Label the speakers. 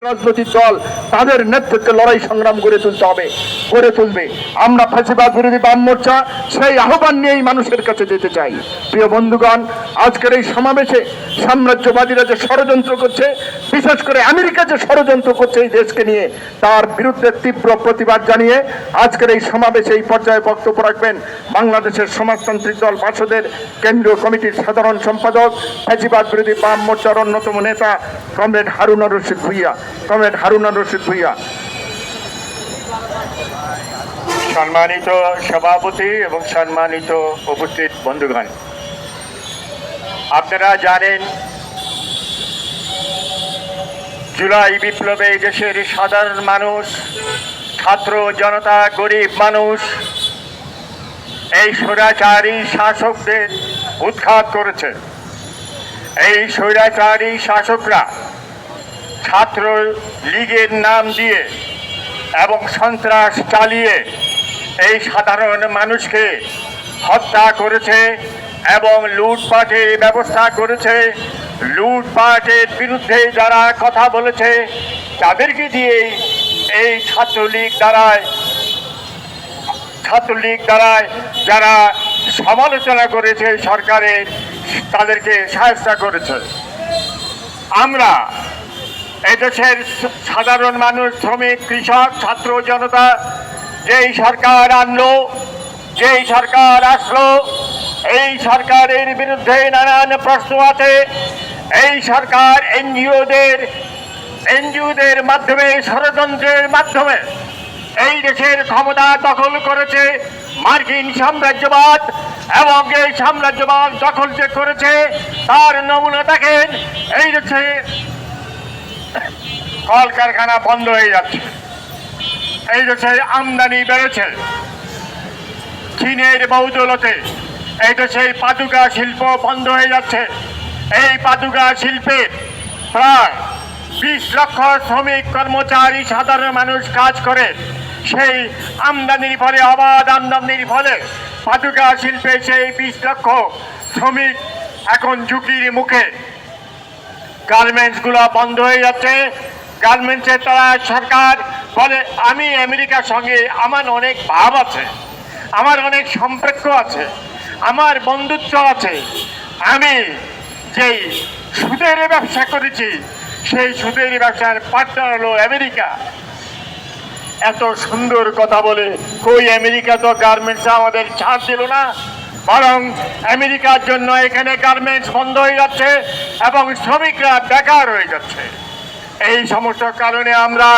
Speaker 1: রাজনৈতিক দল তাদের নেতৃত্বে লড়াই সংগ্রাম গড়ে তুলবে। আমরা ফ্যাসিবাদ বিরোধী বাম মোর্চা সেই আহ্বান নিয়েই মানুষের কাছে যেতে চাই। প্রিয় বন্ধুগণ, আজকের এই সমাবেশে সাম্রাজ্যবাদীরা যে ষড়যন্ত্র করছে, বিশেষ করে আমেরিকা যে ষড়যন্ত্র করছে এই দেশকে নিয়ে, তার বিরুদ্ধে তীব্র প্রতিবাদ জানিয়ে আজকের এই সমাবেশে এই পর্যায়ে বক্তব্য রাখবেন বাংলাদেশের সমাজতান্ত্রিক দল বাসদের কেন্দ্রীয় কমিটির সাধারণ সম্পাদক, ফ্যাসিবাদ বিরোধী বাম মোর্চার অন্যতম নেতা কমরেড হারুন আর রশিদ ভূঁইয়া।
Speaker 2: সম্মানিত সভাপতি এবং সম্মানিত উপস্থিত বন্ধুগণ, আপনারা জানেন জুলাই বিপ্লবে দেশের সাধারণ মানুষ, ছাত্র জনতা, গরিব মানুষ এই স্বৈরাচারী শাসকদের উৎখাত করেছে। এই স্বৈরাচারী শাসকরা ছাত্র লীগের নাম দিয়ে এবং সন্ত্রাস চালিয়ে এই সাধারণ মানুষকে হত্যা করেছে এবং লুটপাটের ব্যবস্থা করেছে। লুটপাটের বিরুদ্ধে যারা কথা বলেছে তাদেরকে দিয়েই এই ছাত্রলীগ দ্বারায় যারা সমালোচনা করেছে সরকারের, তাদেরকে সাহায্য করেছে। আমরা এদেশের সাধারণ মানুষ, শ্রমিক, কৃষক, ছাত্র জনতা যেই সরকার আনলো, যেই সরকার আসলো, এই সরকারের বিরুদ্ধে নানান প্রশ্ন আছে। এই সরকার এনজিওদের মাধ্যমে, ষড়যন্ত্রের মাধ্যমে এই দেশের ক্ষমতা দখল করেছে মার্কিন সাম্রাজ্যবাদ, এবং এই সাম্রাজ্যবাদ দখল যে করেছে তার নমুনা দেখেন। এই দেশে কলকারখানা বন্ধ হয়ে যাচ্ছে, এই দেশে আমদানি বেড়েছে চীনের বৌদৌলতে। এই দেশে পাদুকা শিল্প বন্ধ হয়ে যাচ্ছে। এই পাদুকা শিল্পে প্রায় 20 লক্ষ শ্রমিক কর্মচারী সাধারণ মানুষ কাজ করে। সেই আমদানির ফলে, অবাধ আমদানির ফলে পাদুকা শিল্পে সেই 20 লক্ষ শ্রমিক এখন ঝুঁকির মুখে। গার্মেন্টসগুলো বন্ধ হয়ে যাচ্ছে। গার্মেন্টসে তারা সরকার বলে, আমি আমেরিকার সঙ্গে আমার অনেক ভাব আছে, আমার অনেক সম্পর্ক আছে, আমার বন্ধুত্ব আছে, আমি যেই সুদের ব্যবসা করেছি সেই সুদের ব্যবসার পার্টনার হলো আমেরিকা। এত সুন্দর কথা বলে কই আমেরিকা তো গার্মেন্টস আমাদের ছাড় দিল না, বরং আমেরিকার জন্য এখানে গার্মেন্টস বন্ধ হয়ে যাচ্ছে এবং শ্রমিকরা বেকার হয়ে যাচ্ছে। এই সমস্ত কারণে আমরা